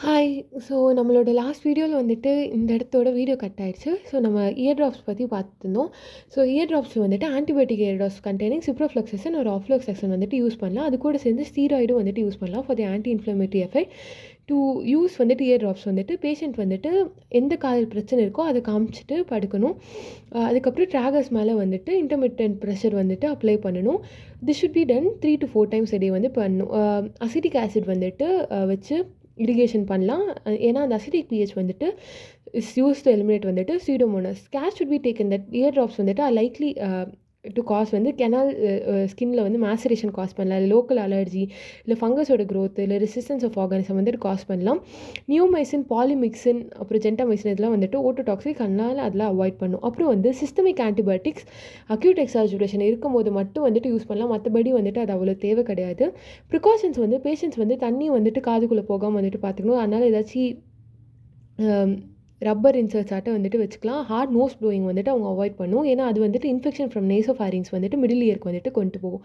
Hi. So நம்மளோட last வீடியோவில் வந்துட்டு இந்த இடத்தோட வீடியோ கட் ஆயிடுச்சு. ஸோ நம்ம இயர் ட்ராப்ஸ் பற்றி பார்த்துருந்தோம். ஸோ இயர் ட்ராப்ஸ் வந்துட்டு antibiotic year drops containing ciprofloxacin ஒரு ஆஃப்ளோக்சசின் வந்துட்டு யூஸ் பண்ணலாம். அது கூட சேர்ந்து ஸ்டீராய்டும் வந்துட்டு யூஸ் பண்ணலாம் for the anti inflammatory effect. To use வந்துட்டு இயர் ட்ராப்ஸ் வந்துட்டு பேஷண்ட் வந்துட்டு எந்த காதில் பிரச்சனை இருக்கோ அதை காமிச்சிட்டு படுக்கணும். அதுக்கப்புறம் ட்ராகர்ஸ் மேலே வந்துட்டு இன்டர்மிட்டன்ட் ப்ரெஷர் வந்துட்டு அப்ளை பண்ணணும். This should be done 3 to 4 times a day வந்து பண்ணணும். அசிட்டிக் ஆசிட் வந்துட்டு வச்சு இரிகேஷன் பண்ணலாம். ஏன்னா அந்த அசிடிக் பிஹெச் வந்துட்டு இஸ் யூஸ் டு எலிமினேட் வந்துட்டு Pseudomonas. Care should be taken that ear drops வந்துட்டு ஆர் லைக்லி டு காஸ் வந்து கெனால் ஸ்கின்னில் வந்து மேசரேஷன் காஸ் பண்ணலாம், இல்லை லோக்கல் அலர்ஜி, இல்லை ஃபங்கஸோட க்ரோத், இல்லை ரெசிஸ்டன்ஸ் ஆஃப் ஆர்கானிசம் வந்துட்டு காஸ் பண்ணலாம். நியூமைசின், பாலிமிக்சின், அப்புறம் ஜென்டாமைசின் இதெல்லாம் வந்துட்டு ஓட்டோடாக்சிக், அதனால் அதெல்லாம் அவாய்ட் பண்ணும். அப்புறம் வந்து சிஸ்டமிக் ஆன்டிபயோட்டிக்ஸ் அக்யூட் எக்ஸாஜுரேஷன் இருக்கும்போது மட்டும் வந்துட்டு யூஸ் பண்ணலாம். மற்றபடி வந்துட்டு அது அவ்வளோ தேவை கிடையாது. ப்ரிகாஷன்ஸ் வந்து பேஷண்ட்ஸ் வந்து தண்ணி வந்துட்டு காதுக்குள்ளே போகாமல் வந்துட்டு பார்த்துக்கணும். அதனால் ஏதாச்சும் ரப்பர் இன்சர்ட்ஸ் ஆட்ட வந்துட்டு வச்சுக்கலாம். ஹார்ட் நோஸ் ப்ளோயிங் வந்துட்டு அவங்க அவாய்ட் பண்ணும். ஏன்னா அது வந்துட்டு இன்ஃபெக்ஷன் ஃப்ரம் நேசோஃபாரிங்ஸ் வந்துட்டு மிடில் இயருக்கு வந்துட்டு கொண்டு போகும்.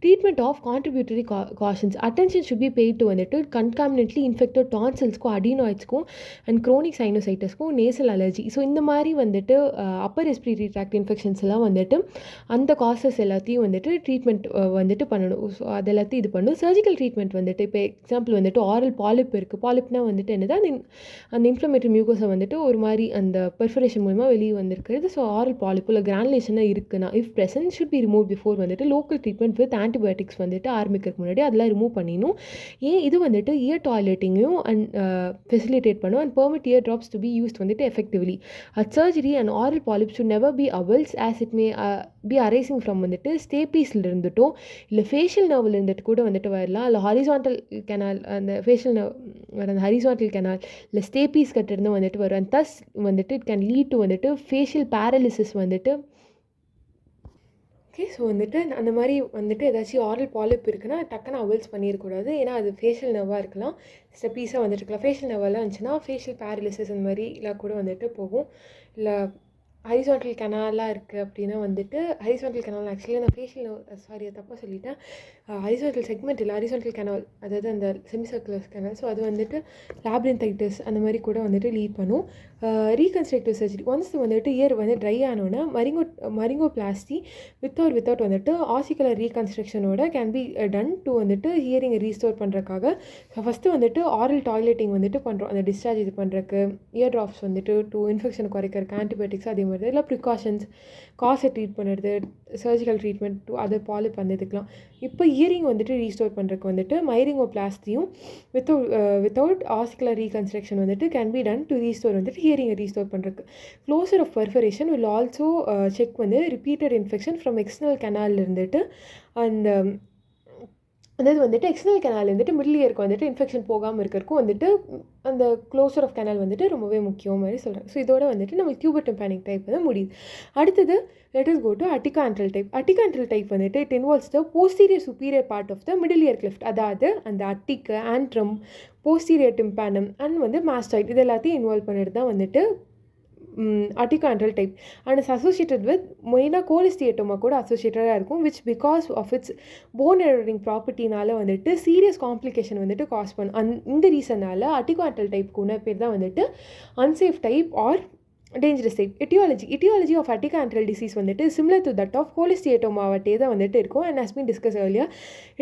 Treatment of contributory causes attention should be paid to வந்துட்டு கன்காமினென்ட்லி இன்ஃபெக்டட் டான்சில்ஸ்க்கும் அடினாய்ட்ஸ்க்கும் அண்ட் க்ரோனிக் சைனோசைட்டஸ்க்கும் நேசல் அலர்ஜி. ஸோ இந்த மாதிரி வந்துட்டு அப்பர் ரெஸ்பிரேட்டரி ட்ராக்ட் இன்ஃபெக்ஷன்ஸ் எல்லாம் வந்துட்டு அந்த காசஸ் எல்லாத்தையும் வந்துட்டு ட்ரீட்மெண்ட் வந்துட்டு பண்ணணும். ஸோ அது எல்லாத்தையும் இது பண்ணணும். சர்ஜிக்கல் ட்ரீட்மெண்ட் வந்துட்டு இப்போ எக்ஸாம்பிள் வந்துட்டு ஆரல் பாலிப் இருக்குது. பாலிப்னா வந்துட்டு என்னது, அந்த இன்ஃப்ளமேட்டரி மியூக்கோஸை வந்துட்டு ஒரு மாதிரி அந்த பெர்ஃபரேஷன் மூலமா வெளியே வந்திருக்கிறது. ஸோ ஆரல் பாலிப் இல்லை கிரானுலேஷனாக இருக்குன்னா if present should be remove before வந்துட்டு லோக்கல் ட்ரீட்மெண்ட் வித் ஆன்டிபயோட்டிக்ஸ் வந்துட்டு ஆரம்பிக்கிறதுக்கு முன்னாடி அதெல்லாம் ரிமூவ் பண்ணிடணும். ஏன் இது வந்துட்டு இயர் டாய்லெட்டிங்கையும் அண்ட் ஃபெசிலிட்டேட் பண்ணும் and permit ear drops to be used வந்துட்டு effectively. Surgery and aural polyp should never be avulsed as it may be arising from வந்துட்டு ஸ்டேபீஸில் இருந்துட்டோ இல்லை ஃபேஷியல் நர்வில் இருந்துட்டு கூட வந்துட்டு வரலாம். இல்லை ஹாரிசான்டல் கெனால், அந்த ஃபேஷியல் நர்வ் அந்த ஹரிசான்டல் கெனால் இல்லை ஸ்டேபீஸ் கட்டிருந்து வந்துட்டு வரும். அண்ட் தஸ் வந்துட்டு இட் கேன் லீட் டு வந்துட்டு ஃபேஷியல் பேரலிசிஸ் வந்துட்டு. ஓகே, ஸோ வந்துட்டு அந்த மாதிரி வந்துட்டு ஏதாச்சும் ஆரல் பாலிப் இருக்குன்னா டக்குன்னு அவல்ஸ் பண்ணிடக்கூடாது. ஏன்னா அது ஃபேஷியல் நர்வாக இருக்கலாம், ஸ்டெப்பீஸாக வந்துட்டு இருக்கலாம். ஃபேஷியல் நர்வெல்லாம் இருந்துச்சுன்னா ஃபேஷியல் பேரலிசிஸ் அந்த மாதிரிலாம் கூட வந்துட்டு போகும். இல்லை ஹரிசான்டல் கெனாலாக இருக்குது அப்படின்னா வந்துட்டு ஹரிசான்டல் கெனால் ஆக்சுவலி நான் ஃபேஷியல் சாரி தப்பாக சொல்லிட்டேன். ஹரிசான்டல் செக்மெண்ட் இல்லை, ஹரிசான்டல் கெனால் அதாவது அந்த செமிசர்க்குலர் கெனால். ஸோ அது வந்துட்டு லாப்ரின்தைட்டிஸ் அந்த மாதிரி கூட வந்துட்டு லீட் பண்ணும். ரீகன்ஸ்ட்ரக்டிவ் சர்ஜரி ஒன்ஸ் வந்துட்டு இயர் வந்து ட்ரை ஆனோன்னா மரிங்கோபிளாஸ்டி வித்தவுட் வந்துட்டு ஆசிகுலர் ரீகன்ஸ்ட்ரக்ஷனோட கேன் பி டன் டு வந்துட்டு ஹியரிங்கை ரீஸ்டோர் பண்ணுறதுக்காக. ஃபஸ்ட்டு வந்துட்டு ஆரல் டாய்லெட்டிங் வந்துட்டு பண்ணுறோம் அந்த டிஸ்சார்ஜ் இது பண்ணுறதுக்கு. இயர் ட்ராப்ஸ் வந்துட்டு டு இன்ஃபெக்ஷன் குறைக்கிறதுக்கு ஆன்டிபயோட்டிக்ஸ் அதே மாதிரி இல்லை ப்ரிகாஷன்ஸ், காசை ட்ரீட் பண்ணுறது, surgical treatment to other polyp வந்ததுக்கலாம். இப்போ இயரிங் வந்துட்டு ரீஸ்டோர் பண்ணுறதுக்கு வந்துட்டு மைரிங்கோபிளாஸ்டியும் வித்தவுட் ஆசிகுலர் ரீகன்ஸ்ட்ரக்ஷன் வந்துட்டு can be done to restore வந்துட்டு ஹியரிங்கை ரீஸ்டோர் பண்ணுறதுக்கு. Closure of perforation will also check வந்து repeated infection from external canal இருந்துட்டு அந்த அதாவது வந்துட்டு எக்ஸ்டர்னல் கெனால் வந்துட்டு மிடில் இயருக்கு வந்துட்டு இன்ஃபெக்ஷன் போகாமல் இருக்கிறதுக்கும் வந்துட்டு அந்த க்ளோசர் ஆஃப் கெனால் வந்துட்டு ரொம்பவே முக்கியம் மாதிரி சொல்கிறாங்க. ஸோ இதோட வந்துட்டு நம்ம கியூபர் டிம்பேனிக் டைப் வந்து முடியுது. அடுத்தது let us go to atticoantral type. Atticoantral type வந்துட்டு it involves the posterior superior part of the middle ear cleft. அதாவது அந்த அட்டிக்கு, ஆண்ட்ரம், போஸ்டீரியர் டிம்பானம் அண்ட் வந்து மாஸ்டாய்ட் இது எல்லாத்தையும் இன்வால்வ் பண்ணிட்டு தான் வந்துட்டு atticoantral type. And it's associated with மெயினாக கோலிஸ்டியேட்டோமா கூட அசோசியேட்டடாக இருக்கும், which because of its bone eroding ப்ராப்பர்ட்டினால வந்துட்டு சீரியஸ் காம்ப்ளிகேஷன் வந்துட்டு காஸ் பண்ணும். இந்த ரீசனால் அட்டிகான்ட்ரல் டைப்புக்கு பேர் தான் வந்துட்டு unsafe type or dangerous type. etiology of atticoantral disease வந்துட்டு சிமிலர் டு தட் ஆஃப் கோலிஸ்டியேட்டோமாவட்டே தான் வந்துட்டு இருக்கும். And has been discuss earlier.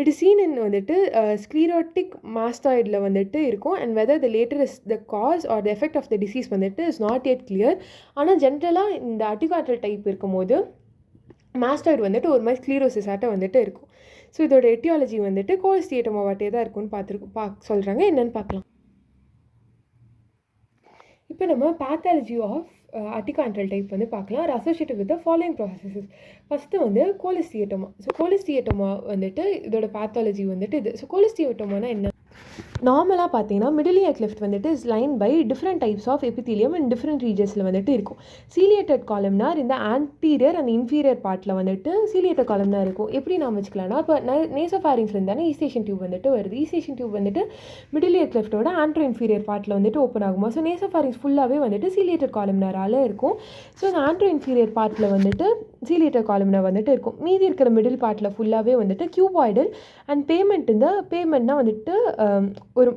It is seen in வந்துட்டு ஸ்க்ளீரோட்டிக் மாஸ்டாய்டில் வந்துட்டு இருக்கும். And whether the latter is the cause or the effect of the disease வந்துட்டு இஸ் நாட் yet clear. ஆனால் ஜென்ரலாக இந்த அட்டிகான்ட்ரல் டைப் இருக்கும்போது மாஸ்டாய்டு வந்துட்டு ஒரு மாதிரி ஸ்க்ளீரோசிஸ் ஆட்ட வந்துட்டு இருக்கும். ஸோ இதோட எட்டியாலஜி வந்துட்டு கோலிஸ்டியேட்டோமாவட்டே தான் இருக்கும்னு சொல்கிறாங்க. என்னென்னு பார்க்கலாம். இப்போ நம்ம பேத்தாலஜி ஆஃப் அட்டிகான்ட்ரல் டைப் வந்து பார்க்கலாம். Associated with the following processes. First வந்து கோலிஸ்டியேட்டோமா. ஸோ கோலிஸ்டியேட்டோமா வந்துட்டு இதோட பேத்தாலஜி வந்துட்டு இது. ஸோ கோலிஸ்டியேட்டோமானா என்ன? நார்மலாக பார்த்தீங்கன்னா மிடில் இயர் கிளிஃப்ட் வந்துட்டு is line by different types of epithelium and different ரீஜன்ஸில் வந்துட்டு இருக்கும். சீலியேட்டட் காலம்னார் இந்த ஆன்டீரியர் அண்ட் இன்ஃபீரியர் பார்ட்டில் வந்துட்டு சீலியேட்டட் காலம்னா இருக்கும். எப்படி நாம் வச்சுக்கலாம்னா இப்போ நேசோஃபாரிங்ஸில் இருந்தானே ஈஸ்டேஷன் டியூப் வந்துட்டு வருது. ஈஸ்டேஷன் டியூப் வந்துட்டு மிடில் இயர் கிளிஃப்டோட ஆண்ட்ரோ இன்ஃபீரியர் பார்ட்டில் வந்துட்டு ஓப்பன் ஆகுமா. ஸோ நேசோஃபாரிங்ஸ் ஃபுல்லாகவே வந்துட்டு சீலியேட்டட் காலம்னாரால் இருக்கும். ஸோ அந்த ஆண்ட்ரோ இன்ஃபீரியர் பார்ட்டில் வந்துட்டு சீலியேட்டட் காலம்னா வந்துட்டு இருக்கும். மீதி இருக்கிற மிடில் பார்ட்டில் ஃபுல்லாகவே வந்துட்டு கியூபாய்டல் அண்ட் பேமெண்ட்னா வந்துட்டு ஒரு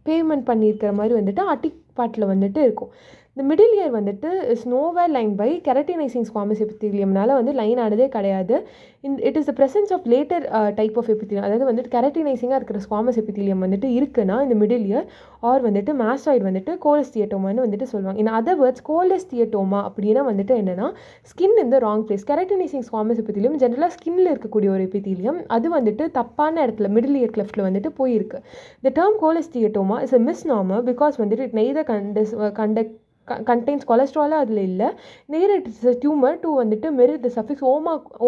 பேமெண்ட் பண்ணியிருக்கிற மாதிரி வந்துட்டு அட்டிக் பார்ட்டில் வந்துட்டு இருக்கும். இந்த மிடில் இயர் வந்துட்டு is nowhere line by keratinising squamous எபித்தீலியம்னால வந்து லைன் ஆனதே கிடையாது. It is the presence of latter type of epithelium, அதாவது வந்துட்டு கெரட்டினைசிங்காக இருக்கிற ஸ்குவாமஸ் எபித்தீலியம் வந்துட்டு இருக்குன்னா இந்த மிடில் இயர் ஆர் வந்துட்டு மாஸ்டாய்டு வந்துட்டு கோலஸ்டியட்டோமான்னு வந்துட்டு சொல்லுவாங்க. இன் அதர் வேர்ட்ஸ் கோலஸ்டியட்டோமா அப்படின்னா வந்துட்டு என்னன்னா ஸ்கின் இந்த ராங் பிளேஸ். கெரட்டினைசிங் ஸ்குவாமஸ் எபித்தீலியம் ஜென்ரலாக ஸ்கின்னில் இருக்கக்கூடிய ஒரு எபித்தீலியம், அது வந்துட்டு தப்பான இடத்துல மிடில் இயர் கிளெஃப்டில் வந்துட்டு போயிருக்கு. The term cholesteatoma is a misnomer because வந்துட்டு இட் நெய்தர் கண்டெய்ன்ஸ் கொலஸ்ட்ராலாக அதில் இல்லை, நேர் இட்ஸ் டியூமர் டு வந்துட்டு மெரிட் த சஃபிக்ஸ்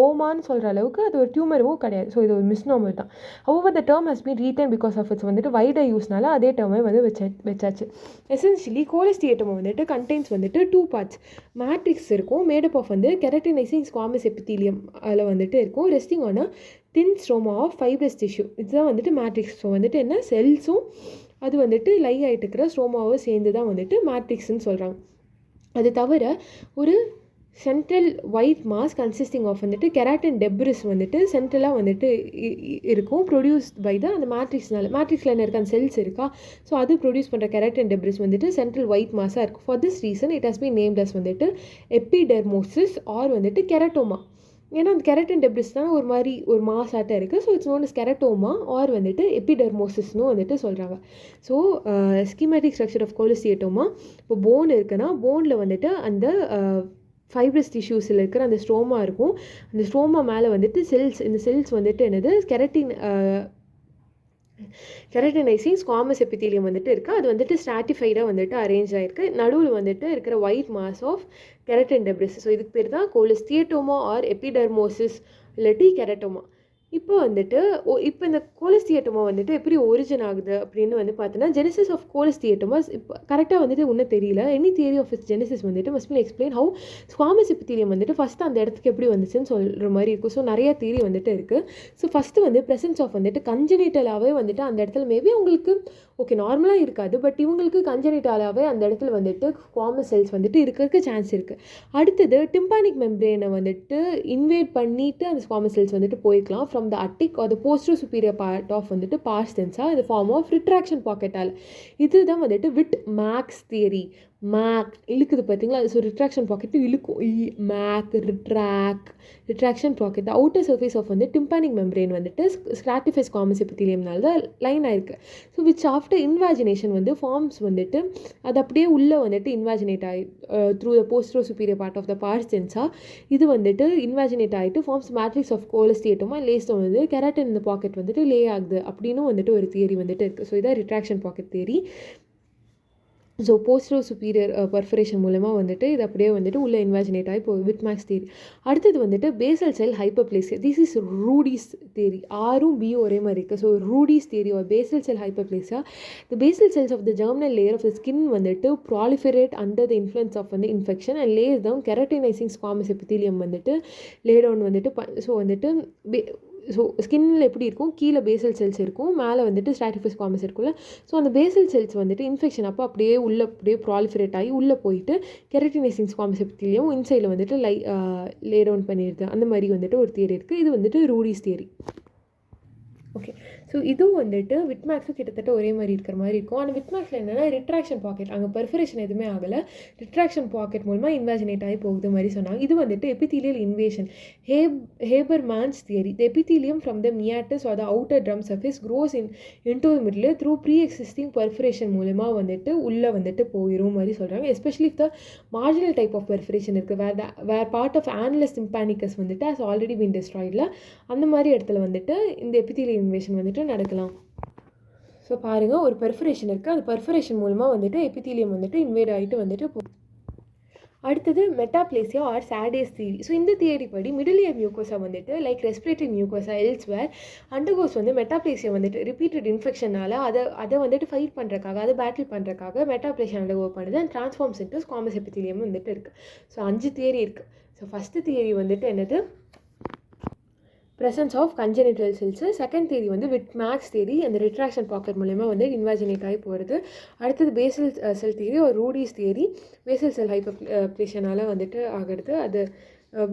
ஓமான்னு சொல்கிற அளவுக்கு அது ஒரு டியூமரும் கிடையாது. ஸோ இது ஒரு மிஸ்நார்மர் தான். However the term has been retain because of its வந்துட்டு வைடர் யூஸ்னால அதே டேர்மை வந்து வச்சாச்சு. எசென்ஷியலி கோலஸ்டியேட்டோமா வந்துட்டு கண்டெய்ன்ஸ் வந்துட்டு 2 parts. மேட்ரிக்ஸ் இருக்கும், மேடப் ஆஃப் வந்து கெரட்டினைசிங் ஸ்குவாமஸ் எபித்தீலியம் அதில் வந்துட்டு இருக்கும், resting on thin stroma of fibrous tissue. இதுதான் வந்துட்டு மேட்ரிக்ஸ். ஸோ வந்துட்டு என்ன செல்ஸும் அது வந்துட்டு லை ஆகிட்டு இருக்கிற ஸ்ட்ரோமாவும் சேர்ந்து தான் வந்துட்டு மேட்ரிக்ஸ்ன்னு சொல்கிறாங்க. அது தவிர ஒரு central white mass consisting of வந்துட்டு கெராட்டின் டெப்ரிஸ் வந்துட்டு சென்ட்ரலாக வந்துட்டு இருக்கும், ப்ரொடியூஸ்ட் பை த அந்த மேட்ரிக்ஸ்னால. மேட்ரிக்ஸில் என்ன இருக்க அந்த செல்ஸ் இருக்கா, ஸோ அது ப்ரொடியூஸ் பண்ணுற கெராட்டின் டெப்ரிஸ் வந்துட்டு சென்ட்ரல் ஒயிட் மாஸாக இருக்கும். For this reason it has been named as வந்துட்டு எபிடெர்மோசிஸ் ஆர் வந்துட்டு கெரட்டோமா. ஏன்னா அந்த கெரட்டின் டெப்ரிஸ் தான் ஒரு மாதிரி ஒரு மாசாட்டம் இருக்குது. So it's known as keratoma or வந்துட்டு எபிடெர்மோசிஸ்னு வந்துட்டு சொல்கிறாங்க. So schematic structure of cholesteatoma, இப்போ போன் இருக்குன்னா போனில் வந்துட்டு அந்த ஃபைப்ரஸ் டிஷ்யூஸில் இருக்கிற அந்த ஸ்ட்ரோமா இருக்கும். அந்த ஸ்ட்ரோமா மேலே வந்துட்டு செல்ஸ், இந்த செல்ஸ் வந்துட்டு என்னது கெரட்டினைசிங் ஸ்குவாமஸ் எபித்தீலியம் வந்துட்டு இருக்குது. அது வந்துட்டு ஸ்ட்ராட்டிஃபைடாக வந்துட்டு அரேஞ்ச் ஆகிருக்கு. நடுவில் வந்துட்டு இருக்கிற white mass of keratin debris. So இதுக்கு பேர் தான் கோலஸ்டியட்டோமா ஆர் எபிடெர்மோசிஸ் இல்லாட்டி கெரட்டோமா. இப்போ வந்துட்டு இப்போ இந்த கோலஸ்டியட்டோமா வந்துட்டு எப்படி ஒரிஜின் ஆகுது அப்படின்னு வந்து பார்த்தோன்னா, ஜெனசிஸ் ஆஃப் கோலஸ்டியட்டோமாஸ் இப்போ கரெக்டாக வந்துட்டு ஒன்றும் தெரியல. Any theory of its genesis வந்துட்டு must be explain how squamous epithelium வந்துட்டு ஃபஸ்ட்டு அந்த இடத்துக்கு எப்படி வந்துச்சுன்னு சொல்கிற மாதிரி இருக்கும். ஸோ நிறைய தியரி வந்துட்டு இருக்குது. ஸோ ஃபஸ்ட்டு வந்து ப்ரெசன்ஸ் ஆஃப் வந்துட்டு கன்ஜெனிட்டலாகவே வந்துட்டு அந்த இடத்துல மேபி அவங்களுக்கு ஓகே நார்மலாக இருக்காது, பட் இவங்களுக்கு கன்ஜெனிட்டலாகவே அந்த இடத்துல வந்துட்டு ஸ்குவாமஸ் செல்ஸ் வந்துட்டு இருக்கிறதுக்கு சான்ஸ் இருக்குது. அடுத்தது டிம்பானிக் மெம்ப்ரேனை வந்துட்டு இன்வேட் பண்ணிவிட்டு அந்த ஸ்குவாமஸ் செல்ஸ் வந்துட்டு போய்க்கலாம் from the attic or the posterior superior part of வந்துட்டு pars tensa in the form of retraction pocket ஆல். இதுதான் வந்துட்டு விட் மேக்ஸ் தியரி. மேக் இழுக்குது பார்த்தீங்களா, ஸோ ரிட்ராக்ஷன் பாக்கெட்டு இழுக்கும். மேக் retraction pocket. The outer surface of வந்து டிம்பானிக் மெம்ப்ரேன் வந்துட்டு ஸ்ட்ராட்டிஃபைஸ் ஸ்குவாமஸ் எபித்தீலியம்னால தான் லைன் ஆயிருக்கு. ஸோ விச் ஆஃப்டர் இன்வாஜினேஷன் வந்து ஃபார்ம்ஸ் வந்துட்டு அது அப்படியே உள்ளே வந்துட்டு இன்வாஜினேட் ஆகி through the postero superior part of the pars tensa இது வந்துட்டு இன்வாஜினேட் ஆகிட்டு forms matrix of cholesteatoma laced வந்து கெராட்டின் இந்த பாக்கெட் வந்துட்டு லே ஆகுது அப்படின்னு வந்துட்டு ஒரு தியரி வந்துட்டு இருக்குது. ஸோ இதான் retraction pocket theory. So postero superior perforation மூலமாக வந்துட்டு இது அப்படியே வந்துட்டு உள்ளே இன்வாஜினேட் ஆகி இப்போ விட்மேக்ஸ் தியரி. அடுத்தது வந்துட்டு basal cell hyperplasia. This is Ruedi's theory. ஆரும் பியும் ஒரே மாதிரி இருக்குது. ஸோ ரூடிஸ் தியரி ஒரு basal cell hyperplasia. The basal cells of the germinal layer of the skin வந்துட்டு proliferate under the influence of வந்து infection and lays down keratinising squamous epithelium வந்துட்டு lay down வந்துட்டு ஸோ வந்துட்டு so ஸ்கின்னில் எப்படி இருக்கும், கீழே பேசல் செல்ஸ் இருக்கும், மேலே வந்துட்டு ஸ்ட்ராட்டிஃபைஸ் ஸ்குவாமஸ் இருக்கும்ல. ஸோ அந்த பேசல் செல்ஸ் வந்துட்டு இன்ஃபெக்ஷன் அப்போ அப்படியே உள்ளே அப்படியே ப்ராலிஃபரேட் ஆகி உள்ளே போயிட்டு கெரட்டினைசிங் ஸ்குவாமஸ் எபித்தீலியம் இன்சைடில் வந்துட்டு லே டவுன் பண்ணிடுது. அந்த மாதிரி வந்துட்டு ஒரு தியரி இருக்குது. இது வந்துட்டு ரூடிஸ் தியரி. ஓகே, ஸோ இதுவும் வந்துட்டு விட்மேக்ஸும் கிட்டத்தட்ட ஒரே மாதிரி இருக்கிற மாதிரி இருக்கும். ஆனால் விட்மேக்ஸில் என்னென்னா ரிட்ராக்ஷன் பாக்கெட், அங்கே பெர்ஃபரேஷன் எதுவுமே ஆகலை, ரிட்ராக்ஷன் பாக்கெட் மூலமாக இன்வாஜினேட் ஆகி போகுது மாதிரி சொன்னாங்க. இது வந்துட்டு epithelial invasion. Habermann's theory. The epithelium from the meatus or the outer drum surface grows into the middle through pre existing perforation மூலமாக வந்துட்டு உள்ளே வந்துட்டு போயிடும் மாதிரி சொல்கிறாங்க. Especially if the marginal type of perforation இருக்குது, வேர் பார்ட் ஆஃப் ஆனலஸ் டிம்பானிக்கஸ் வந்துட்டு has already been டிஸ்ட்ராய்டில், அந்த மாதிரி இடத்துல வந்துட்டு இந்த எபித்தீலியல் இன்வேஷன் வந்துட்டு நடக்கலாம். ஸோ பாருங்கள், ஒரு பெர்ஃபரேஷன் இருக்குது, அந்த பெர்ஃபரேஷன் மூலமாக வந்துட்டு எபித்தீலியம் வந்துட்டு இன்வேட் ஆகிட்டு வந்துட்டு அடுத்தது மெட்டாப்ளேசியா ஆர் சாடேஸ் தியரி. ஸோ இந்த தியரி படி மிடில் இயர் மியூக்கோசா வந்துட்டு like respiratory mucosa elsewhere undergoes வந்து மெட்டாப்ளேசியா வந்துட்டு ரிப்பீட்டட் இன்ஃபெக்ஷனால் அதை வந்துட்டு ஃபைட் பண்ணுறக்காக, அதை பேட்டில் பண்ணுறக்காக மெட்டாப்ளேசியா அண்டர்கோ பண்ணுது and transforms into squamous epithelium வந்துட்டு இருக்குது. ஸோ 5 தியரி இருக்குது. ஸோ ஃபஸ்ட்டு தியரி வந்துட்டு என்னது, presence of congenital cells. Second theory வந்து விட்மேக்ஸ் தியரி, அந்த ரிட்ராக்ஷன் பாக்கெட் மூலமா வந்து இன்வாஜினேட் ஆகி போகிறது. அடுத்தது பேசல் செல் தியரி ஒரு ரூடிஸ் தியரி, பேசல் செல் ஹைப்பர்பிளேஷனால் வந்துட்டு ஆகிறது. அது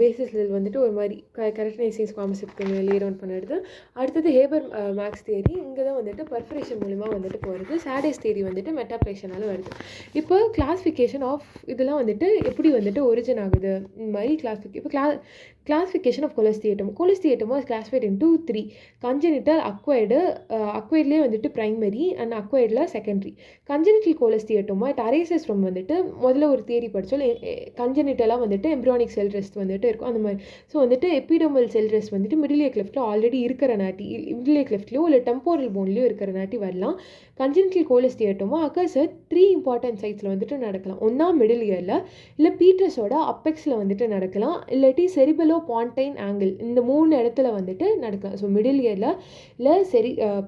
பேசிஸ் செல் வந்துட்டு ஒரு மாதிரி கரெக்டனைசிங் ஸ்குவாமஸ் எபித்தீலியம் லே டவுன் பண்ணிடுது. அடுத்தது ஹேபர் மேக்ஸ் தியரி. இங்கே தான் வந்துட்டு பர்ஃபரேஷன் மூலிமா வந்துட்டு போகிறது. சாடேஸ் தியரி வந்துட்டு மெட்டாப்ளேஷனால் வருது. இப்போ கிளாஸிஃபிகேஷன் ஆஃப் இதெல்லாம் வந்துட்டு எப்படி வந்துட்டு ஒரிஜின் ஆகுது இந்த மாதிரி இப்போ classification of cholesteatoma. Cholesteatoma is classified into 3: congenital, acquired. Acquiredலேயே வந்துட்டு primary and acquiredல secondary. Congenital cholesteatoma it arises from வந்துட்டு முதல்ல ஒரு தியரி படித்தோம். கஞ்சனிட்டலாக வந்துட்டு embryonic cell rest வந்துட்டு இருக்கும் அந்த மாதிரி. ஸோ வந்துட்டு எபிடோமல் செல் ரெஸ்ட் வந்துட்டு மிடில் இயர் கிளெஃப்டில் ஆல்ரெடி இருக்கிற நாட்டி, மிடில் இயர் கிளெஃப்ட்லையோ இல்லை டெம்போரல் போன்லையோ இருக்கிற நாட்டி வரலாம். கஞ்சனிட்டல் கோலஸ்டியேட்டோமா அக்கர்ஸ் 3 இம்பார்ட்டன்ட் சைட்ஸில் வந்துட்டு நடக்கலாம். ஒன்றா மிடில் இயரில், இல்லை பீட்டஸோட அப்பெக்ஸில் வந்துட்டு நடக்கலாம், இல்லாட்டி செரிபலோ பாண்டைன் ஆங்கிள் இந்த 3 இடத்துல வந்துட்டு நடக்கலாம். ஸோ மிடில் இயரில் இல்லை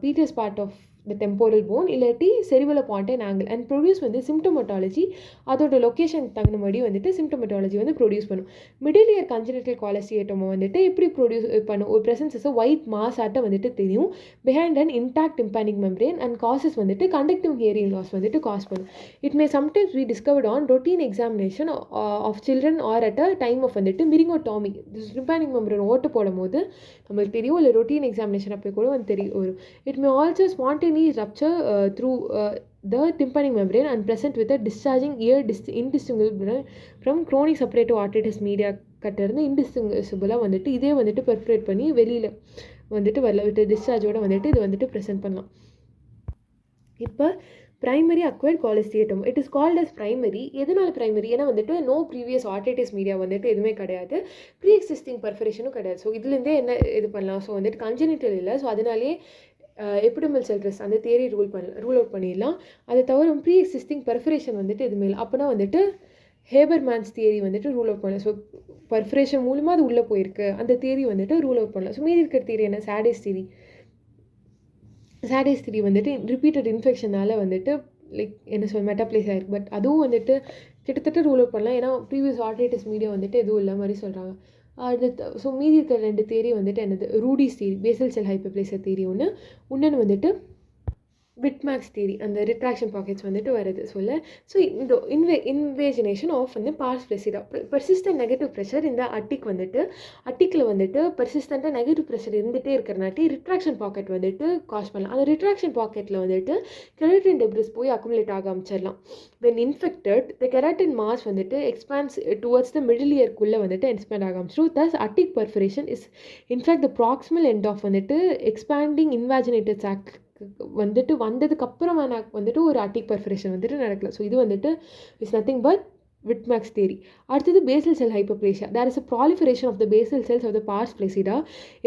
petrous part of the temporal bone இல்லாட்டி cerebello pontine angle and produce வந்து சிம்டோமட்டாலஜி அதோட லொக்கேஷனுக்கு தகுந்த மாதிரி வந்துட்டு சிம்டோமட்டாலஜி வந்து ப்ரொடியூஸ் பண்ணும். மிடில் இயர் கஞ்சனிட்டல் கோலஸ்டியேட்டோமா வந்துட்டு எப்படி ப்ரொடியூஸ் பண்ணும்? ஒரு ப்ரெசன்ஸ் இஸ் ஒயிட் மாஸ் ஆட்ட வந்துட்டு தெரியும் behind and intact tympanic membrane and causes வந்துட்டு கண்டக்டிவ் ஹியரிங் லாஸ் வந்துட்டு காஸ் பண்ணும். It may sometimes be discovered on routine examination of children or at a time of வந்துட்டு myringotomy. Tympanic membrane ஓட்டு போடும் போது நம்மளுக்கு தெரியும், இல்லை ரொட்டீன் எக்ஸாமினேஷன் அப்போ கூட வந்து தெரிய வரும். It may also spontaneous rupture through the tympanic membrane and present with a discharging ear indistinguishable from chronic suppurative arteritis media கட்டிருந்து இன்டிஸ்டிங்விஷபிளாக வந்துட்டு இதே வந்துட்டு பெர்ஃபரேட் பண்ணி வெளியில் வந்துட்டு வரல விட்டு டிஸ்சார்ஜோடு வந்துட்டு இது வந்துட்டு ப்ரெசென்ட் பண்ணலாம். இப்போ primary acquired cholesteatoma it is called as primary. எதனால பிரைமரி? ஏன்னா வந்துட்டு நோ ப்ரீவியஸ் ஆர்டைட்டிஸ் மீடியா வந்துட்டு எதுவுமே கிடையாது, ப்ரீ எக்ஸிஸ்டிங் பர்ஃபரேஷனும் கிடையாது. ஸோ இதுலேருந்தே என்ன இது பண்ணலாம்? ஸோ வந்துட்டு கன்ஜெனிட்டல் இல்லை. ஸோ அதனாலே எபிடமல் செல் ரெஸ்ட் அந்த தியரி ரூல் அவுட் பண்ணிடலாம். அதை தவிர ப்ரீ எக்ஸிஸ்டிங் பர்ஃபரேஷன் வந்துட்டு எதுவுமே இல்லை. அப்போனா வந்துட்டு ஹேபர்மேன்ஸ் தியரி வந்துட்டு ரூல் அவுட் பண்ணலாம். ஸோ பர்ஃபரேஷன் மூலமாக அது உள்ளே போயிருக்கு அந்த தியரி வந்துட்டு ரூல் அவுட் பண்ணலாம். ஸோ மீதி இருக்கிற தியரி என்ன? சாடேஸ் தியரி வந்துட்டு ரிப்பீட்டட் இன்ஃபெக்ஷனால் வந்துட்டு லைக் என்ன சொல் மெட்டாப்ளேஸ் ஆகிருக்கு. பட் அதுவும் வந்துட்டு கிட்டத்தட்ட ரூல் அவுட் பண்ணலாம், ஏன்னா ப்ரீவியஸ் ஆர்டைட்டிஸ் மீடியா வந்துட்டு எதுவும் இல்லை மாதிரி சொல்கிறாங்க. ஸோ மீதி இருக்கிற 2 தியரி வந்துட்டு என்னது? ரூடிஸ் theory, Basel cell hyperplasia theory இன்னொன்று வந்துட்டு விட்மேக்ஸ் தியரி, அந்த ரிட்ராக்ஷன் பாக்கெட்ஸ் வந்துட்டு வருது சொல்ல. ஸோ இந்த இன்வேஜினேஷன் ஆஃப் வந்து பார்ஸ் பிளெசிடா பெர்சிஸ்டன்ட் நெகட்டிவ் ப்ரெஷர் இந்த அட்டிக்கில் வந்துட்டு பெர்சிஸ்டண்ட்டாக நெகட்டிவ் ப்ரெஷர் இருந்துகிட்டே இருக்கிறனாட்டி ரிட்ராக்ஷன் பாக்கெட் வந்துட்டு காஸ் பண்ணலாம். அந்த ரிட்ராக்ஷன் பாக்கெட்டில் வந்துட்டு கெராட்டின் டெப்ரிஸ் போய் அக்குமுலேட் ஆக அமைச்சிடலாம். When infected the keratin mass வந்துட்டு எக்ஸ்பான்ஸ் டுவர்ட்ஸ் த மிடில் இயர்க்குள்ளே வந்துட்டு எக்ஸ்பேண்ட் ஆக ஆரம்பிச்சிடும். Thus attic perforation is in fact the proximal end of வந்துட்டு எக்ஸ்பேண்டிங் இன்வாஜினேட்டட் சாக் வந்துட்டு வந்ததுக்கப்புறம் வந்துட்டு ஒரு அட்டிக் பர்ஃபரேஷன் வந்துட்டு நடக்கல. ஸோ இது வந்துட்டு is nothing but Wittmaack's theory. அடுத்தது basal cell hyperplasia. There is a proliferation of the basal cells of the pars flaccida.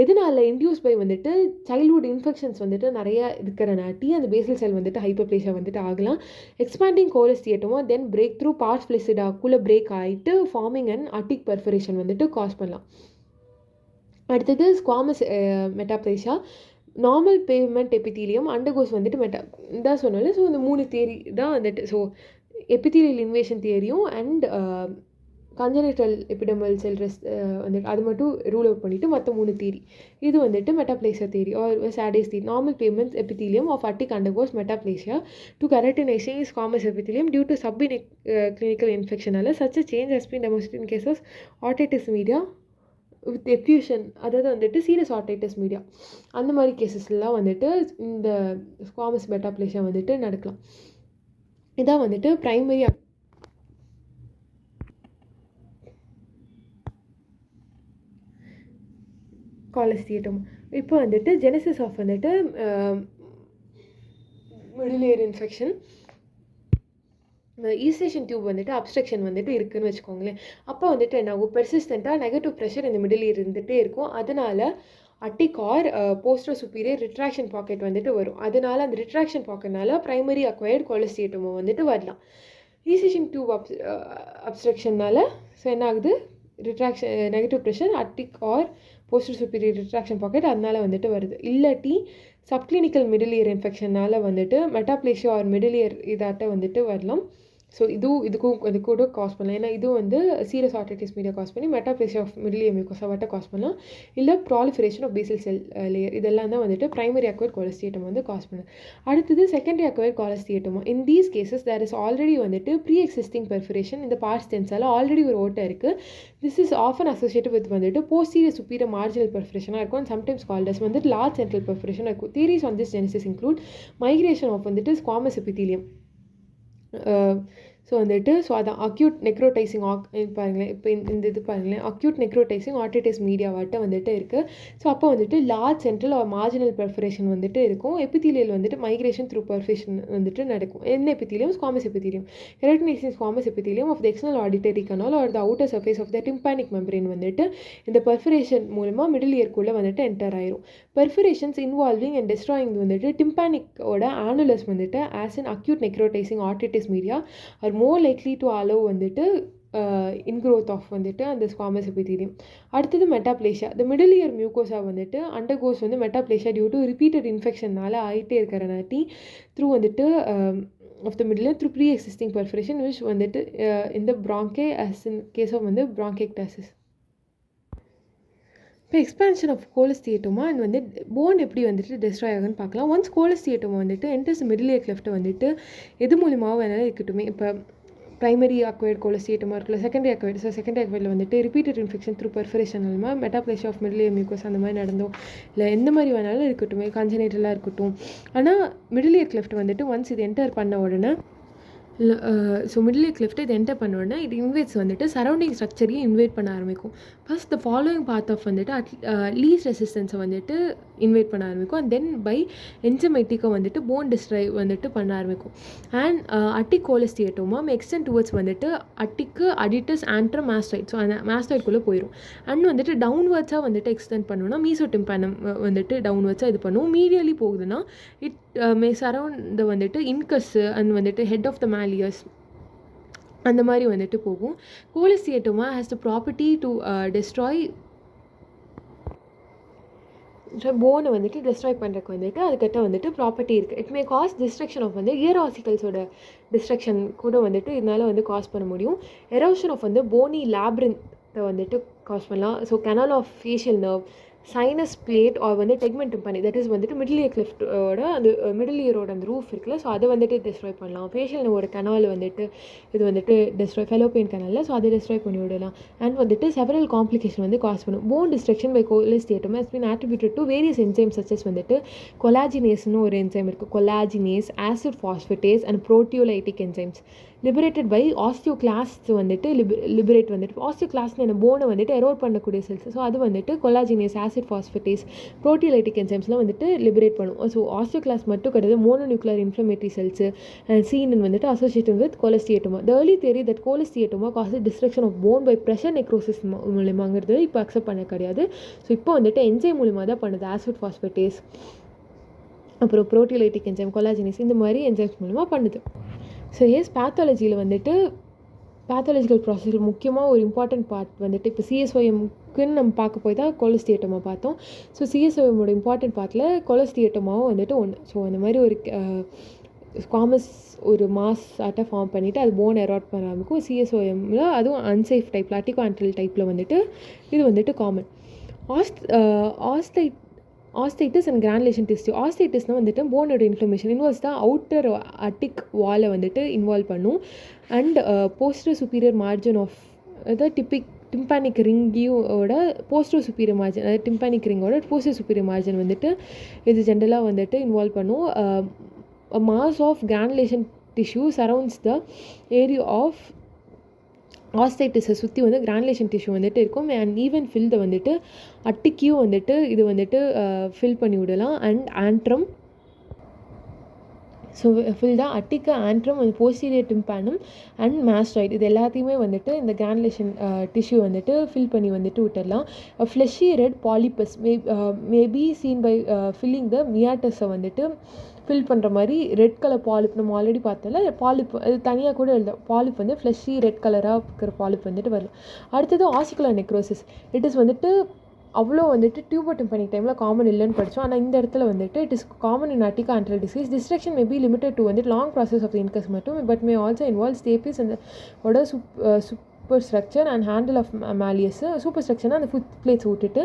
எதனால? இன்டியூஸ் பை வந்துட்டு சைல்ட்ஹுட் இன்ஃபெக்ஷன்ஸ் வந்துட்டு நிறைய இருக்கிறனாட்டி அந்த பேசல் செல் வந்துட்டு ஹைப்பர்பிளேசியா வந்துட்டு ஆகலாம். Expanding cholesteatoma then break through pars பிளெசிடாக்குள்ளே பிரேக் ஆகிட்டு ஃபார்மிங் அண்ட் அட்டிக் பர்ஃபரேஷன் வந்துட்டு காஸ் பண்ணலாம். அடுத்தது squamous metaplasia. Normal pavement epithelium undergoes வந்துட்டு தான் சொன்னாலும். ஸோ இந்த 3 தியரி தான் வந்துட்டு. ஸோ எபித்தீலியல் இன்வேஷன் தியரியும் and congenital epidermal cell rest வந்துட்டு அது மட்டும் ரூல் அவுட் பண்ணிவிட்டு மற்ற 3 தியரி இது வந்துட்டு metaplasia theory or Sadé's theory. Normal pavement epithelium of attic undergoes metaplasia to keratinising squamous epithelium due to sub clinical இன்ஃபெக்ஷனால such a change has been demonstrated in cases otitis media with effusion, அதாவது வந்துட்டு serious ஆர்டைட்டிஸ் media அந்த மாதிரி கேசஸ்லாம் வந்துட்டு இந்த squamous மெட்டாப்ளேசியா வந்துட்டு நடக்கலாம். இதான் வந்துட்டு ப்ரைமரி கோலஸ்டியேட்டோமா. இப்போ வந்துட்டு ஜெனசிஸ் ஆஃப் வந்துட்டு middle ear infection. Eustachian tube வந்துட்டு அப்ஸ்ட்ரக்ஷன் வந்துட்டு இருக்குதுன்னு வச்சுக்கோங்களேன். அப்போ வந்துட்டு என்ன ஆகும்? பெர்சிஸ்டண்ட்டாக நெகட்டிவ் ப்ரெஷர் இந்த மிடில் இயர் இருந்துகிட்டே இருக்கும். அதனால் attic or posterior superior retraction pocket வந்துட்டு வரும். அதனால் அந்த ரிட்ராக்ஷன் பாக்கெட்னால ப்ரைமரி அக்வயர்ட் கோலஸ்டியேட்டோமா வந்துட்டு வரலாம். ஈஸ்டேஷன் டியூப் அப்ஸ்ட்ரக்ஷனால் ஸோ என்ன ஆகுது? Retraction negative pressure attic or posterior superior retraction pocket அதனால் வந்துட்டு வருது. இல்லாட்டி சப்கிளினிக்கல் மிடில் இயர் இன்ஃபெக்ஷனால் வந்துட்டு மெட்டாப்ளேசியா ஆர் மிடில் இயர் இதாட்ட வந்துட்டு வரலாம். ஸோ இது கூட காஸ் பண்ணலாம். ஏன்னா இது வந்து சீரியஸ் ஆர்டிட்டிஸ் மீடியா காஸ் பண்ணி மெட்டாப்ளேசியா ஆஃப் மிடில் இயர் மியூக்கோசாவாட்ட காஸ் பண்ணலாம். இல்லை proliferation of basal cell layer இதெல்லாம் தான் வந்துட்டு பிரைமரி அக்வைர்ட் கோலஸ்டியேட்டம் வந்து காஸ் பண்ணுது. அடுத்தது secondary acquired cholesteatoma. In these cases there is already வந்துட்டு ப்ரீ எக்ஸிஸ்டிங் பெர்ஃபரேஷன் இந்த பார்ஸ் ஸ்டென்ஸால் ஆல்ரெடி ஒரு ஓட்டை இருக்குது. This is often associated with வந்துட்டு போஸ்டீரியர் சுப்பீரியர் மார்ஜினல் பெர்ஃபரேஷனாக இருக்கும். அண்ட் சம்டைம்ஸ் கால்ட் அஸ் வந்துட்டு லார்ஜ் சென்ட்ரல் பெர்ஃபரேஷன் இருக்கும். Theories on this genesis include migration of வந்துட்டு ஸ்குவாமஸ் எபித்தீலியம். ஸோ வந்துட்டு அதான் அக்யூட் நெக்ரோடைசிங் பாருங்களேன். இப்போ இந்த இது பாருங்களேன், அக்யூட் நெக்ரோடைசிங் ஆர்டிட்டிஸ் மீடியாவாட்ட வந்துட்டு இருக்குது. ஸோ அப்போ வந்துட்டு large central or marginal perforation வந்துட்டு இருக்கும். எபித்தீலியல் வந்துட்டு மைக்ரேஷன் த்ரூ பெர்ஃபரேஷன் வந்துட்டு நடக்கும். என்ன epithelium? Squamous epithelium. Keratinising squamous epithelium of the external auditory canal or the outer surface of the tympanic membrane வந்துட்டு இந்த பெர்ஃபரேஷன் மூலமாக மிடில் இயர்க்குள்ளே வந்துட்டு என்டர் ஆயிரும். பெர்ஃபரேஷன்ஸ் இன்வால்விங் அண்ட் டெஸ்ட்ராயிங் வந்துட்டு டிம்பானிக்கோட ஆனுலஸ் வந்துட்டு as an acute necrotising otitis media or more likely to allow வந்துட்டு இன்க்ரோத் ஆஃப் வந்துட்டு அந்த ஸ்குவாமஸ் எபித்தீலியம். அடுத்தது metaplasia. The middle ear mucosa வந்துட்டு அண்டர்கோஸ் வந்து மெட்டாப்ளேஷியா டியூ டு ரிப்பீட்டட் இன்ஃபெக்ஷனால் ஆகிட்டே இருக்கிறனாட்டி த்ரூ வந்துட்டு of the middle through pre existing perforation which வந்துட்டு இந்த bronchi as in case of வந்து ப்ராங்கெக்டாசிஸ். இப்போ எக்ஸ்பேன்ஷன் ஆஃப் கோலஸ்டியேட்டோமா அண்ட் வந்து போன் எப்படி வந்துட்டு டெஸ்ட்ராய் ஆகுன்னு பார்க்கலாம். ஒன்ஸ் கோலஸ்டியேட்டோமா வந்துட்டு என்டர்ஸ் மிடில் இயர் கிளெஃப்ட்டை வந்துட்டு எது மூலியமாக வேணாலும் இருக்கட்டுமே. இப்போ பிரைமரி அக்வைர்ட் கோலஸ்டியேட்டமாக இருக்குல்ல, செகண்டரி அக்வைர்ட். ஸோ செகண்டரி அக்வைர்டில் வந்துட்டு ரிப்பீட்டட் இன்ஃபெக்ஷன் த்ரூ பெர்ஃபரேஷன் மூலமாக மெட்டாப்ளேஷியா ஆஃப் மிடில் இயர் மியூக்கோஸ் அந்த மாதிரி நடந்தோம். இல்லை எந்த மாதிரி வேணாலும் இருக்கட்டும், கன்ஜெனிட்டலாக இருக்கட்டும். ஆனால் மிடில் இயர் கிளெஃப்ட் வந்துட்டு ஒன்ஸ் இது என்டர் பண்ண உடனே ஸோ மிடில் இயர் கிளெஃப்ட் இது என்டர் பண்ணோடனே இது இன்வைட்ஸ் வந்துட்டு சரௌண்டிங் ஸ்ட்ரக்சரையும் இன்வைட் பண்ண ஆரம்பிக்கும். First the following part of வந்துட்டு லீஸ்ட் ரெசிஸ்டன்ஸை வந்துட்டு இன்வைட் பண்ண ஆரம்பிக்கும். அண்ட் தென் பை என்சைமேட்டிக்கை வந்துட்டு போன் டிஸ்ட்ராய் வந்துட்டு பண்ண ஆரம்பிக்கும். அண்ட் அட்டிக் கோலஸ்டியேட்டோமா எக்ஸ்டென்ட் டுவர்ட்ஸ் வந்துட்டு அட்டிக்கு அடிட்டஸ் ஆண்ட்ரம் மாஸ்டாய்ட். ஸோ அந்த மாஸ்டாய்ட்குள்ளே போயிடும். அண்ட் வந்துட்டு டவுன்வர்ட்ஸாக வந்துட்டு எக்ஸ்டென்ட் பண்ணோன்னா மீசோடிம்பானம் வந்துட்டு டவுன்வர்ட்ஸாக இது பண்ணுவோம். மீடியலி போகுதுன்னா இட் மே சரௌண்ட் வந்துட்டு இன்கஸ் அண்ட் வந்துட்டு ஹெட் ஆஃப் த மேலியஸ் அந்த மாதிரி வந்துட்டு போகும். Cholesteatoma has the property to destroy போனை வந்துட்டு டெஸ்ட்ராய் பண்ணுறதுக்கு வந்துட்டு அதுக்கிட்ட வந்துட்டு ப்ராப்பர்ட்டி இருக்குது. It may cause destruction of வந்து இயர் ஆசிக்கல்ஸோட டிஸ்ட்ரக்ஷன் கூட வந்துட்டு இதனால் வந்து காஸ் பண்ண முடியும். எரோஷன் ஆஃப் வந்து போனி லேப்ரின்த்தை வந்துட்டு காஸ் பண்ணலாம். So canal of facial nerve, sinus plate or வந்து டெக்மெண்ட் டிம்பனி, தட் இஸ் வந்துட்டு மிடில் இயர் கிளிஃப்டோட அந்த மிடில் இயரோட அந்த ரூஃப் இருக்குல்ல, ஸோ அதை வந்துட்டு டெஸ்ட்ராய் பண்ணலாம். ஃபேஷியல் ஒரு கனால் வந்துட்டு இது வந்துட்டு டெஸ்ட்ராய் ஃபெலோப்பியன் கனாலில், ஸோ அதை டெஸ்ட்ராய் பண்ணி விடலாம். அண்ட் வந்துட்டு செவரல் காம்ப்ளிகேஷன் வந்து காஸ் பண்ணும். Bone destruction by cholesteatoma has been attributed to various enzymes such as வந்துட்டு கொலாஜினேஸ்னு ஒரு என்சைம் இருக்குது. Collagenase, acid phosphatase and proteolytic enzymes liberated by osteoclast வந்துட்டு லிபரேட் வந்துட்டு ஆஸ்டியோகிளாஸ்ட்னு என்ன போனை வந்துட்டு எரோட் பண்ணக்கூடிய செல்ஸ். ஸோ அது வந்துட்டு கொலாஜினேஸ், ஆசிட் ஃபாஸ்பேட்டேஸ், புரோட்டியோலைட்டிக் என்சைம்ஸ்லாம் வந்துட்டு லிபரேட் பண்ணும். ஸோ ஆஸ்டியோகிளாஸ் மட்டும் கிடையாது, மோனோநியூக்ளியர் இன்ஃப்ளமேட்டரி செல்ஸ் சீனன் வந்துட்டு associated with cholesteatoma. The early theory that cholesteatoma causes destruction of bone by pressure necrosis மூலமாங்கிறது இப்போ அக்செப்ட் பண்ண கிடையாது. ஸோ இப்போ வந்துட்டு என்சைம் மூலமாக தான் பண்ணுது. ஆசிட் ஃபாஸ்பேட்டேஸ் அப்புறம் புரோட்டியோலைட்டிக் என்சைம், கொலாஜினேஸ் இந்த மாதிரி என்சைம்ஸ் மூலமாக பண்ணுது. ஸோ எஸ் பேத்தாலஜியில் வந்துட்டு பேத்தாலஜிக்கல் ப்ராசஸில் முக்கியமாக ஒரு இம்பார்ட்டன்ட் பார்ட் வந்துட்டு இப்போ சிஎஸ்ஒஎம்க்குன்னு நம்ம பார்க்க போய் தான் கோலஸ்டியேட்டோமா பார்த்தோம். ஸோ சிஎஸ்ஒஎம்மோட இம்பார்ட்டன்ட் பார்ட்டில் கோலஸ்டியேட்டோமாவும் வந்துட்டு ஒன்று. ஸோ அந்த மாதிரி ஒரு ஸ்குவாமஸ் ஒரு மாஸ் ஆட்டாக ஃபார்ம் பண்ணிவிட்டு அது போன் எராட் பண்ண ஆரம்பிக்கும். சிஎஸ்ஒஎம்மில் அதுவும் அன்சேஃப் டைப், லாட்டிகோ ஆன்ட்ரல் டைப்பில் வந்துட்டு இது வந்துட்டு common. Osteitis and granulation tissue. ஆஸ்டைட்டிஸ்னால் வந்துட்டு போனோட இன்ஃப்ளமேஷன் இன்வால்வ்ஸ் தான் அவுட்டர் அட்டிக் வாலை வந்துட்டு இன்வால்வ் பண்ணும். And poster superior margin of அதாவது டிம்பானிக் ரிங்கியோட போஸ்டர் சுப்பீரியர் மார்ஜின், அதாவது டிம்பானிக் ரிங்கோட போஸ்டர் சுப்பீரியர் மார்ஜின் வந்துட்டு இது ஜென்ரலாக வந்துட்டு இன்வால்வ் பண்ணும். Mass of granulation tissue surrounds the area of ஆஸ்டைட்டிஸை சுற்றி வந்து கிரானுலேஷன் டிஷ்யூ வந்துட்டு இருக்கும். அண்ட் ஈவன் ஃபில்தை வந்துட்டு அட்டிக்கியும் வந்துட்டு இது வந்துட்டு ஃபில் பண்ணி விடலாம். அண்ட் ஆண்ட்ரம், ஸோ ஃபில்டாக அட்டிக்கு ஆண்ட்ரம் அந்த போஸ்டீரியர் டிம்பானம் அண்ட் மாஸ்டாய்ட் இது எல்லாத்தையுமே வந்துட்டு இந்த கிரானுலேஷன் டிஷ்யூ வந்துட்டு ஃபில் பண்ணி வந்துட்டு விட்டுடலாம். Fleshy red polypus maybe seen by filling the மியாட்டஸை வந்துட்டு ஃபில் பண்ணுற மாதிரி ரெட் கலர் பாலிப் நம்ம ஆல்ரெடி பார்த்தோம்ல, பாலிப் அது தனியாக கூட எழுத பாலிப் வந்து ஃப்ளஷி ரெட் கலராக இருக்கிற பாலிப் வந்துட்டு வரலாம். அடுத்தது ஆசிகுலர் நெக்ரோசிஸ். இட் இஸ் வந்துட்டு அவ்வளோ வந்துட்டு டியூபர் டிம்பனிக் டைமில் காமன் இல்லைன்னு படித்தோம். ஆனால் இந்த இடத்துல வந்துட்டு it is common in atticoantral disease. Destruction may be limited to வந்துட்டு லாங் ப்ராசஸ் ஆஃப் இன்கஸ் மட்டும், but may also involve stapes அந்த ஓட super structure and handle of malleus. Super ஸ்ட்ரக்சர்னா அந்த ஃபுட் பிளேட்ஸ் விட்டுட்டு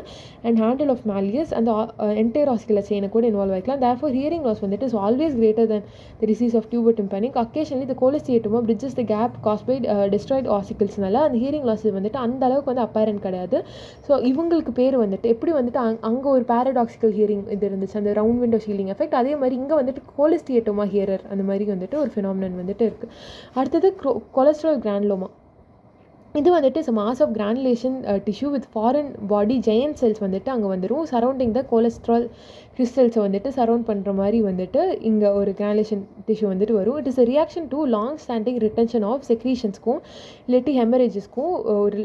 அண்ட் ஹேண்டில் ஆஃப் மேலியஸ் அந்த entire ossicular செயினை கூட இன்வால்வ் ஆகிக்கலாம். தேர்ஃபோர் ஹியரிங் லாஸ் வந்துட்டு is always greater than the disease of tubo tympanic. Occasionally the cholesteatoma bridges the gap caused by destroyed ஆசிக்கிள்ஸ்னால அந்த hearing loss வந்துட்டு அந்த அளவுக்கு வந்து அப்பேரண்ட் கிடையாது. ஸோ இவங்களுக்கு பேர் வந்துட்டு எப்படி வந்துட்டு அங்கே ஒரு பேரடாக்சிக்கல் ஹியரிங் இது இருந்துச்சு, அந்த ரவுண்ட் விண்டோ ஷீலிங் எஃபெக்ட், அதே மாதிரி இங்கே வந்துட்டு கோலஸ்டியேட்டோமா ஹியரர் அந்த மாதிரி வந்துட்டு ஒரு ஃபினாமினன் வந்துட்டு இருக்குது. அடுத்தது கொலஸ்ட்ரால் கிரானுலோமா. இது வந்துட்டு is mass of granulation tissue with foreign body giant cells வந்துட்டு அங்கே வந்துடும். சரௌண்டிங் த கொலஸ்ட்ரால் கிறிஸ்டல்ஸை வந்துட்டு சரௌண்ட் பண்ணுற மாதிரி வந்துட்டு இங்கே ஒரு கிரானுலேஷன் டிஷ்யூ வந்துட்டு வரும். It is a reaction to long standing retention of செக்ரீஷன்ஸ்க்கும் இல்லாட்டி ஹெமரேஜஸ்க்கும் ஒரு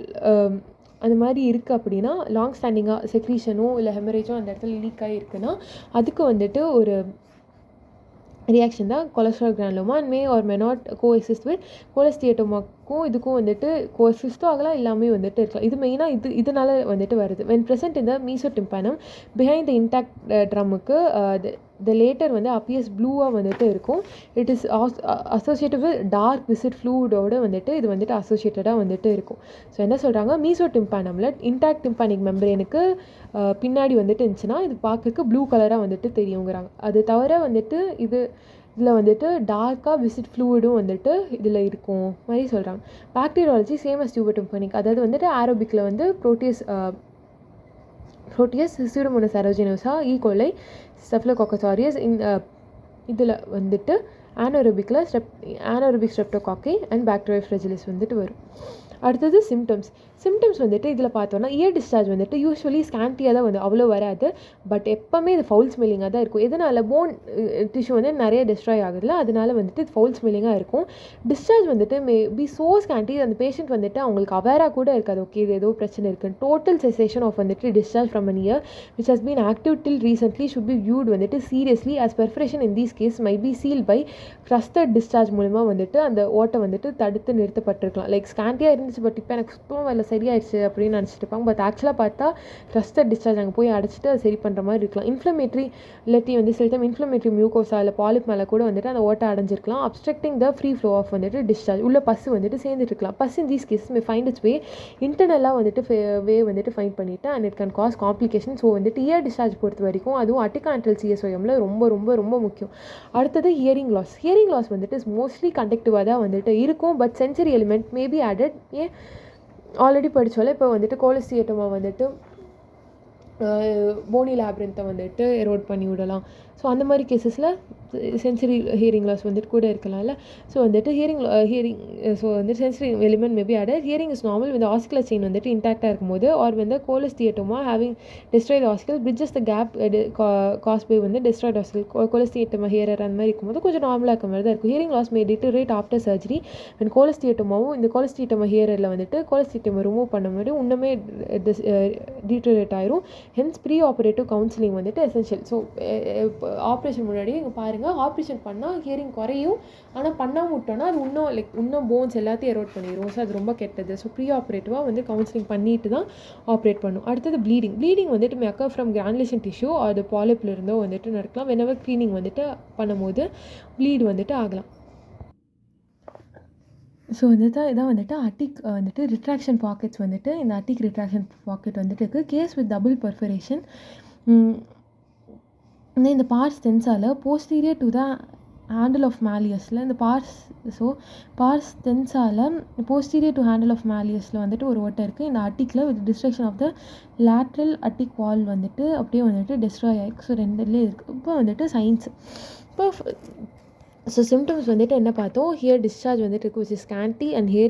அந்த மாதிரி இருக்குது. அப்படின்னா லாங் ஸ்டாண்டிங்காக செக்ரீஷனோ இல்லை ஹெமரேஜோ அந்த இடத்துல லீக் ஆகி இருக்குன்னா அதுக்கு வந்துட்டு ஒரு ரியாக்ஷன் தான் cholesterol granuloma. And may or may not coexist with கோலஸ்டியேட்டோமாக்கும் இதுக்கும் வந்துட்டு கோஎக்ஸிஸ்டும் ஆகலாம், எல்லாமே வந்துட்டு இருக்கலாம். இது மெயினாக இதனால வந்துட்டு வருது. வென் ப்ரெசென்ட் இந்த மீசோடிம்பனம் பிஹைண்ட் த இன்டாக்ட் ட்ரம்முக்கு த லேட்டர் வந்து அப்பியர்ஸ் ப்ளூவாக வந்துட்டு இருக்கும். It is associated with dark viscid ஃப்ளூடோடு வந்துட்டு இது வந்துட்டு அசோசியேட்டடாக வந்துட்டு இருக்கும். ஸோ என்ன சொல்கிறாங்க, மீசோடிம்பனமில் இன்டாக்ட் டிம்பானிக் மெம்பரேனுக்கு பின்னாடி வந்துட்டு இருந்துச்சுன்னா இது பார்க்கறதுக்கு ப்ளூ கலராக வந்துட்டு தெரியுங்கிறாங்க. அது தவிர வந்துட்டு இதில் வந்துட்டு டார்க்காக விசிட் ஃப்ளூயிடும் வந்துட்டு இதில் இருக்கும் மாதிரி சொல்கிறாங்க. Bacteriology same as tubo tympanic. அதாவது வந்துட்டு ஆரோபிக்கில் வந்து Proteus Pseudomonas aeruginosa, E coli, Staphylococcus aureus. இதில் வந்துட்டு ஆனோரோபிக்கில் ஆனோரோபிக் ஸ்ட்ரெப்டோகாக்கை அண்ட் பாக்டீரியா ஃப்ரெஜிலிஸ் வந்துட்டு வரும். அடுத்தது சிம்டம்ஸ் வந்துட்டு இதில் பார்த்தோன்னா இயர் டிஸ்சார்ஜ் வந்துட்டு யூஸ்வலி ஸ்கேண்டியாக தான் வந்து அவ்வளோ வராது. பட் எப்போவுமே இது ஃபவுல் ஸ்மெல்லிங்காக தான் இருக்கும். எதனால் போன் டிஷ்யூ வந்து நிறைய டிஸ்ட்ராய் ஆகுதுல, அதனால வந்துட்டு இது ஃபவுல் ஸ்மெல்லிங்காக இருக்கும். டிஸ்சார்ஜ் வந்துட்டு மே பி ஸோ ஸ்கேண்டி, அந்த பேஷண்ட் வந்துட்டு அவங்களுக்கு அவேராக கூட இருக்காது, ஓகே இது ஏதோ பிரச்சனை இருக்குன்னு. டோட்டல் செசேஷன் ஆஃப் வந்துட்டு discharge from an ear which has been active till recently should be viewed வந்துட்டு seriously as perforation in these case might be sealed by crusted discharge மூலமாக வந்துட்டு அந்த ஓட்டை வந்துட்டு தடுத்து நிறுத்தப்பட்டிருக்கலாம். லைக் ஸ்கேண்டியாக இருந்துச்சு, பட் இப்போ எனக்கு சுத்தமாக வரல சரியாயிடுச்சு அப்படின்னு நினச்சிட்டு இருப்பாங்க. பட் ஆக்சுவலாக பார்த்தா க்ரஸ்டட் டிஸ்சார்ஜ் அங்கே போய் அடைச்சிட்டு அதை சரி பண்ணுற மாதிரி இருக்கலாம். இன்ஃப்ளமேட்ரி இல்லாட்டி வந்து சில டைம் இன்ஃப்ளமேட்ரி மியூகோசா இல்லை பாலிப் மேலே கூட வந்துட்டு அந்த ஓட்டை அடைஞ்சிருக்கலாம். Obstructing the free flow of வந்துட்டு டிஸ்சார்ஜ் உள்ள பஸ் வந்துட்டு சேர்ந்துட்டு இருக்கலாம். Pus in these cases may find its way இன்டர்னலாக வந்துட்டு வே வந்துட்டு ஃபைண்ட் பண்ணிவிட்டு and it can cause complication. So வந்துட்டு இயர் டிஸ்சார்ஜ் பொறுத்த வரைக்கும் அதுவும் அட்டிகா அன்டல் சிஎஸ்ஓஎம்ல ரொம்ப ரொம்ப ரொம்ப முக்கியம். அடுத்தது ஹியரிங் லாஸ் வந்துட்டு மோஸ்ட்லி கண்டக்டிவாக தான் வந்துட்டு இருக்கும். But sensory element maybe added. ஏன் ஆல்ரெடி படித்தோம்ல, இப்போ வந்துட்டு கோலஸ்டியேட்டோமா வந்துட்டு போனி லேப்ரின்த்தை வந்துட்டு எரோட் பண்ணி விடலாம். ஸோ அந்த மாதிரி கேசஸில் சென்சரி ஹியரிங் லாஸ் வந்துட்டு கூட இருக்கலாம்ல. ஸோ வந்துட்டு ஹியரிங் ஸோ வந்துட்டு sensory element maybe added. Hearing is normal இந்த ஆஸ்குலர் செயின் வந்துட்டு இன்டாக்டாக இருக்கும்போது ஆர் வந்து cholesteatoma having destroyed ossicle bridges the gap cause by வந்து டிஸ்ட்ராய்ட் ஆஸ்கிள் கோலஸ்டியேட்டோமா ஹியரர் அந்த மாதிரி இருக்கும்போது கொஞ்சம் நார்மலாக இருக்க மாதிரி தான் இருக்கும். Hearing loss may deteriorate after surgery. And கோலஸ்டியேட்டோமாவும் இந்த கோலஸ்டியேட்டோமா ஹியரில் வந்துட்டு கோலஸ்டியேட்டோமா ரிமூவ் பண்ண மாதிரி இன்னுமே டிட்டரேட் ஆயிரும். ஹென்ஸ் ப்ரீ ஆப்ரேட்டிவ் கவுன்சிலிங் வந்துட்டு எசென்ஷியல். ஸோ ஆப்ரேஷன் முன்னாடி இங்கே பாருங்கள், ஆப்ரேஷன் பண்ணால் ஹியரிங் குறையும், ஆனால் பண்ணாமல் விட்டோன்னா அது இன்னும் போன்ஸ் எல்லாத்தையும் எரோட் பண்ணிடும். ஸோ அது ரொம்ப கெட்டது. ஸோ ப்ரீ ஆப்ரேட்டிவாக வந்து கவுன்சிலிங் பண்ணிட்டு தான் ஆப்ரேட் பண்ணும். அடுத்தது ப்ளீடிங் வந்துட்டு மே அக்கர் ஃப்ரம் கிரானுலேஷன் டிஷ்யூ அது பாலிப்பில் இருந்தோ வந்துட்டு நடக்கலாம். whenever க்ளீனிங் வந்துட்டு பண்ணும்போது ப்ளீட் வந்துட்டு ஆகலாம். ஸோ இதான் வந்துட்டு அட்டிக் வந்துட்டு ரிட்ராக்ஷன் பாக்கெட்ஸ் வந்துட்டு இந்த அட்டிக் ரிட்ராக்ஷன் பாக்கெட் வந்துட்டு இருக்குது. Case with double perforation. இந்த பார்ஸ் டென்ஸால் posterior to the handle of மேலியஸில் இந்த பார்ஸ் டென்ஸால் போஸ்டீரியர் டு ஹேண்டில் ஆஃப் மேலியஸில் வந்துட்டு ஒரு ஓட்டை இருக்குது. இந்த அட்டிக்கில் with destruction of the lateral attic wall வந்துட்டு அப்படியே வந்துட்டு டிஸ்ட்ராய் ஆகிருக்கு. ஸோ ரெண்டுலேயே இருக்குது. இப்போ வந்துட்டு சயின்ஸ். இப்போ ஸோ சிம்டம்ஸ் வந்துட்டு என்ன பார்த்தோம், ஹியர் டிஸ்சார்ஜ் வந்துட்டு இருக்குது விச் இஸ் ஸ்கேண்டி அண்ட் ஹியர்